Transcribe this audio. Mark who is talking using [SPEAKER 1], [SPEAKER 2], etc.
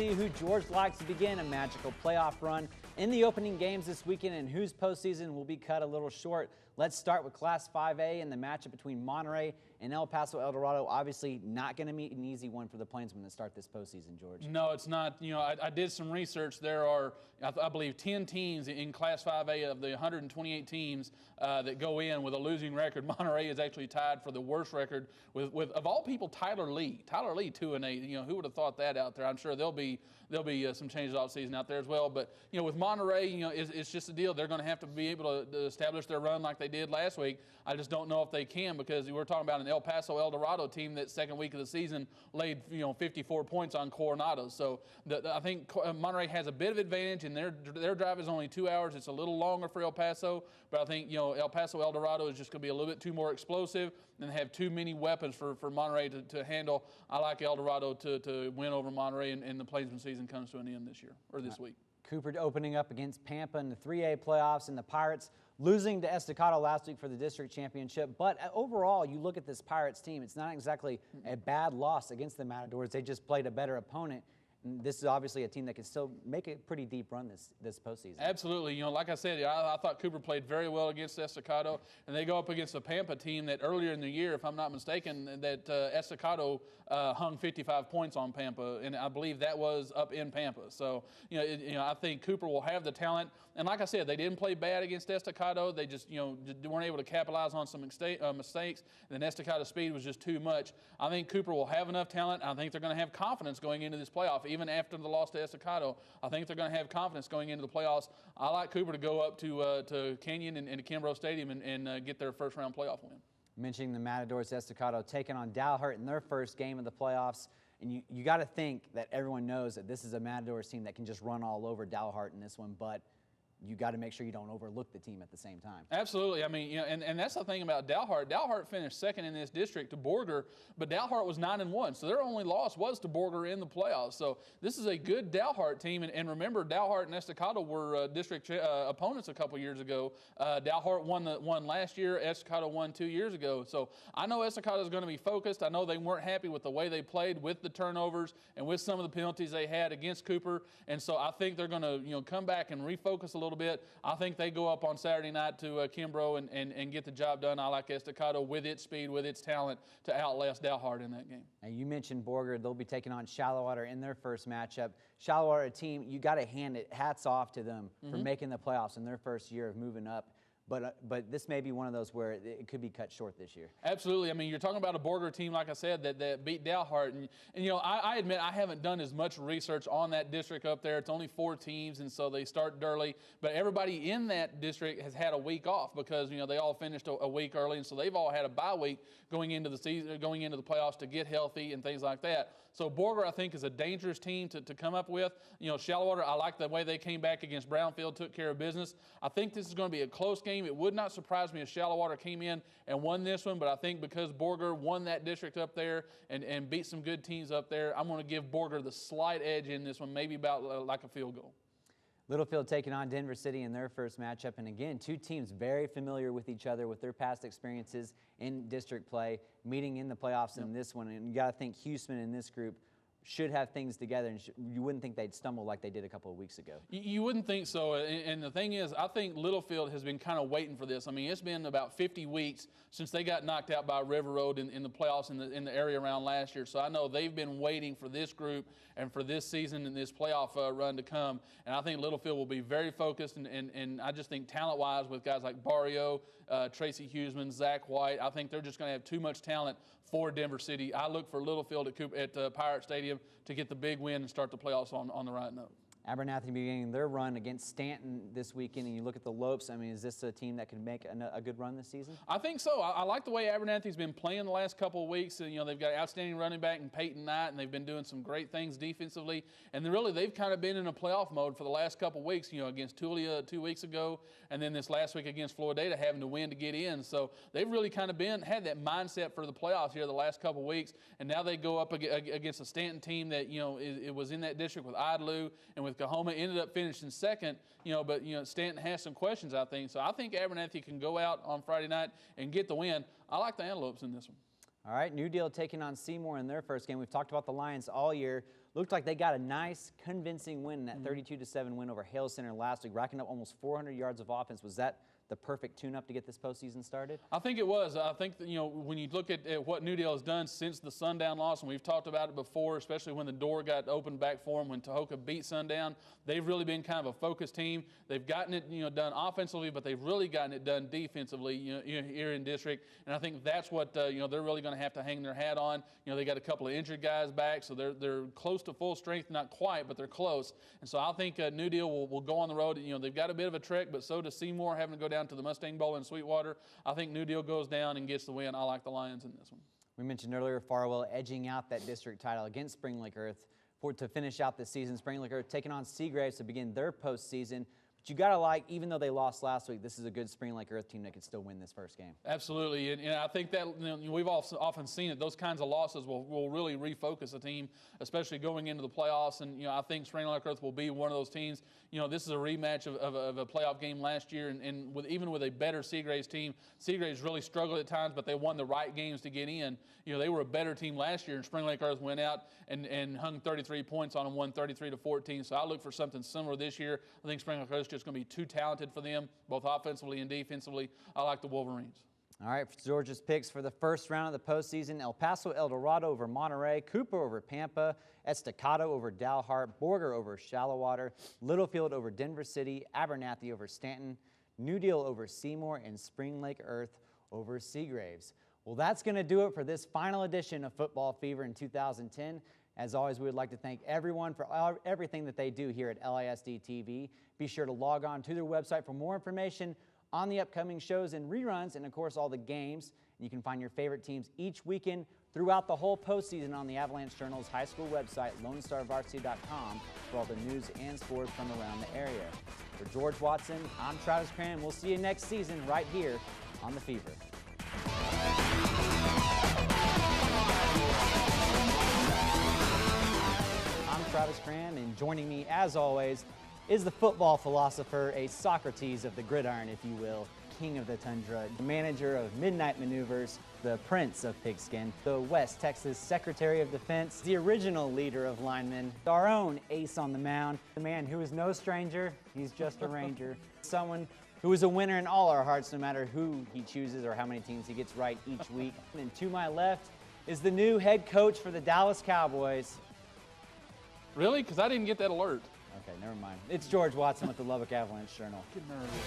[SPEAKER 1] see who George likes to begin a magical playoff run in the opening games this weekend and whose postseason will be cut a little short. Let's start with Class 5A and the matchup between Monterey and El Paso El Dorado. Obviously not going to be an easy one for the Plainsmen to start this postseason, George.
[SPEAKER 2] No, it's not. You know, I did some research. There are, I believe, 10 teams in Class 5A of the 128 teams that go in with a losing record. Monterey is actually tied for the worst record with of all people, Tyler Lee. Tyler Lee, 2-8. You know, who would have thought that out there? I'm sure there'll be some changes off season out there as well. But you know, with Monterey, you know, it's just a deal. They're going to have to be able to establish their run like they did last week. I just don't know if they can, because we're talking about an El Paso El Dorado team that second week of the season laid 54 points on Coronado. So I think Monterey has a bit of advantage, and their drive is only 2 hours. It's a little longer for El Paso, but I think El Paso El Dorado is just going to be a little bit too more explosive and have too many weapons for Monterey to handle. I like El Dorado to win over Monterey, and the Plainsman season comes to an end this year or this week.
[SPEAKER 1] Cooper opening up against Pampa in the 3A playoffs, and the Pirates losing to Estacado last week for the district championship. But overall, you look at this Pirates team, it's not exactly a bad loss against the Matadors. They just played a better opponent. And this is obviously a team that can still make a pretty deep run this postseason. Absolutely.
[SPEAKER 2] You know, like I said, I thought Cooper played very well against Estacado, and they go up against a Pampa team that earlier in the year, if I'm not mistaken, that Estacado hung 55 points on Pampa, and I believe that was up in Pampa. So, I think Cooper will have the talent. And like I said, they didn't play bad against Estacado. They just, weren't able to capitalize on some mistakes. And then Estacado's speed was just too much. I think Cooper will have enough talent. I think they're going to have confidence going into this playoff. Even after the loss to Estacado, I think they're going to have confidence going into the playoffs. I like Cooper to go up to Kenyon and to Kimbrough Stadium and get their first-round playoff win.
[SPEAKER 1] Mentioning the Matadors, Estacado taking on Dalhart in their first game of the playoffs. And you got to think that everyone knows that this is a Matadors team that can just run all over Dalhart in this one, but you got to make sure you don't overlook the team at the same time.
[SPEAKER 2] Absolutely. I mean, and that's the thing about Dalhart. Dalhart finished second in this district to Borger, but Dalhart was 9-1, so their only loss was to Borger in the playoffs. So this is a good Dalhart team, and remember, Dalhart and Estacado were district opponents a couple years ago. Dalhart won last year. Estacado won 2 years ago. So I know Estacado is going to be focused. I know they weren't happy with the way they played, with the turnovers and with some of the penalties they had against Cooper, and so I think they're going to come back and refocus a little bit. I think they go up on Saturday night to Kimbrough and get the job done. I like Estacado with its speed, with its talent, to outlast Dalhart in that game.
[SPEAKER 1] Now, you mentioned Borger. They'll be taking on Shallowater in their first matchup. Shallowater, a team, you got to hand it hats off to them for making the playoffs in their first year of moving up. But this may be one of those where it could be cut short this year.
[SPEAKER 2] Absolutely. I mean, you're talking about a Borger team, like I said, that beat Dalhart. And I admit I haven't done as much research on that district up there. It's only 4 teams, and so they start early. But everybody in that district has had a week off because, they all finished a week early, and so they've all had a bye week going into the season, going into the playoffs to get healthy and things like that. So Borger, I think, is a dangerous team to come up with. Shallowater, I like the way they came back against Brownfield, took care of business. I think this is going to be a close game. It would not surprise me if Shallowater came in and won this one, but I think because Borger won that district up there and beat some good teams up there, I'm going to give Borger the slight edge in this one, maybe about like a field goal.
[SPEAKER 1] Littlefield taking on Denver City in their first matchup. And again, 2 teams very familiar with each other with their past experiences in district play, meeting in the playoffs in this one. And you got to think Huseman in this group should have things together, and you wouldn't think they'd stumble like they did a couple of weeks ago.
[SPEAKER 2] You wouldn't think so, and the thing is, I think Littlefield has been kind of waiting for this. I mean, it's been about 50 weeks since they got knocked out by River Road in the playoffs in the area around last year, so I know they've been waiting for this group and for this season and this playoff run to come, and I think Littlefield will be very focused, and I just think talent-wise with guys like Barrio, Tracy Huseman, Zach White, I think they're just going to have too much talent for Denver City. I look for Littlefield at Pirate Stadium to get the big win and start the playoffs on the right note.
[SPEAKER 1] Abernathy beginning their run against Stanton this weekend, and you look at the Lopes. I mean, is this a team that could make a good run this season?
[SPEAKER 2] I think so. I like the way Abernathy's been playing the last couple of weeks. And, they've got outstanding running back in Peyton Knight, and they've been doing some great things defensively. And they've kind of been in a playoff mode for the last couple of weeks, against Tulia 2 weeks ago, and then this last week against Floridata having to win to get in. So they've really kind of had that mindset for the playoffs here the last couple of weeks. And now they go up against a Stanton team that, it was in that district with Idalou and with Cahoma, ended up finishing second, but Stanton has some questions, I think. So I think Abernathy can go out on Friday night and get the win. I like the Antelopes in this one.
[SPEAKER 1] All right, New Deal taking on Seymour in their first game. We've talked about the Lions all year. looked like they got a nice, convincing win in that 32-7 win over Hale Center last week, racking up almost 400 yards of offense. Was that the perfect tune-up to get this postseason started?
[SPEAKER 2] I think it was. I think that, when you look at what New Deal has done since the Sundown loss, and we've talked about it before, especially when the door got opened back for them when Tahoka beat Sundown, they've really been kind of a focused team. They've gotten it, done offensively, but they've really gotten it done defensively, here in district. And I think that's what they're really going to have to hang their hat on. They got a couple of injured guys back, so they're close to full strength, not quite, but they're close. And so I think New Deal will go on the road. They've got a bit of a trek, but so does Seymour, having to go down to the Mustang Bowl in Sweetwater. I think New Deal goes down and gets the win. I like the Lions in this one.
[SPEAKER 1] We mentioned earlier Farwell edging out that district title against Spring Lake Earth to finish out the season. Spring Lake Earth taking on Seagraves to begin their postseason. But you got to like, even though they lost last week, this is a good Spring Lake Earth team that could still win this first game.
[SPEAKER 2] Absolutely, and I think that we've also often seen it. Those kinds of losses will really refocus a team, especially going into the playoffs. And I think Spring Lake Earth will be one of those teams. This is a rematch of a playoff game last year, and even with a better Seagraves team, Seagraves really struggled at times, but they won the right games to get in. They were a better team last year, and Spring Lake Earth went out and hung 33 points on them, won 33-14. So I look for something similar this year. I think Spring Lake Earth is just going to be too talented for them, both offensively and defensively. I like the Wolverines.
[SPEAKER 1] All right, for Georgia's picks for the first round of the postseason: El Paso El Dorado over Monterey, Cooper over Pampa, Estacado over Dalhart, Borger over Shallowater, Littlefield over Denver City, Abernathy over Stanton, New Deal over Seymour, and Spring Lake Earth over Seagraves. Well, that's going to do it for this final edition of Football Fever in 2010. As always, we would like to thank everyone for everything that they do here at LISD TV. Be sure to log on to their website for more information on the upcoming shows and reruns, and of course all the games. And you can find your favorite teams each weekend throughout the whole postseason on the Avalanche-Journal's high school website, LoneStarVarsity.com, for all the news and scores from around the area. For George Watson, I'm Travis Cran. We'll see you next season right here on The Fever. I'm Travis Cran, and joining me, as always, is the football philosopher, a Socrates of the gridiron, if you will, king of the tundra, the manager of midnight maneuvers, the prince of pigskin, the West Texas Secretary of Defense, the original leader of linemen, our own ace on the mound, the man who is no stranger, he's just a ranger, someone who is a winner in all our hearts, no matter who he chooses or how many teams he gets right each week. And to my left is the new head coach for the Dallas Cowboys.
[SPEAKER 2] Really? Because I didn't get that alert.
[SPEAKER 1] Okay, never mind. It's George Watson with the Lubbock Avalanche-Journal.
[SPEAKER 2] Get nervous.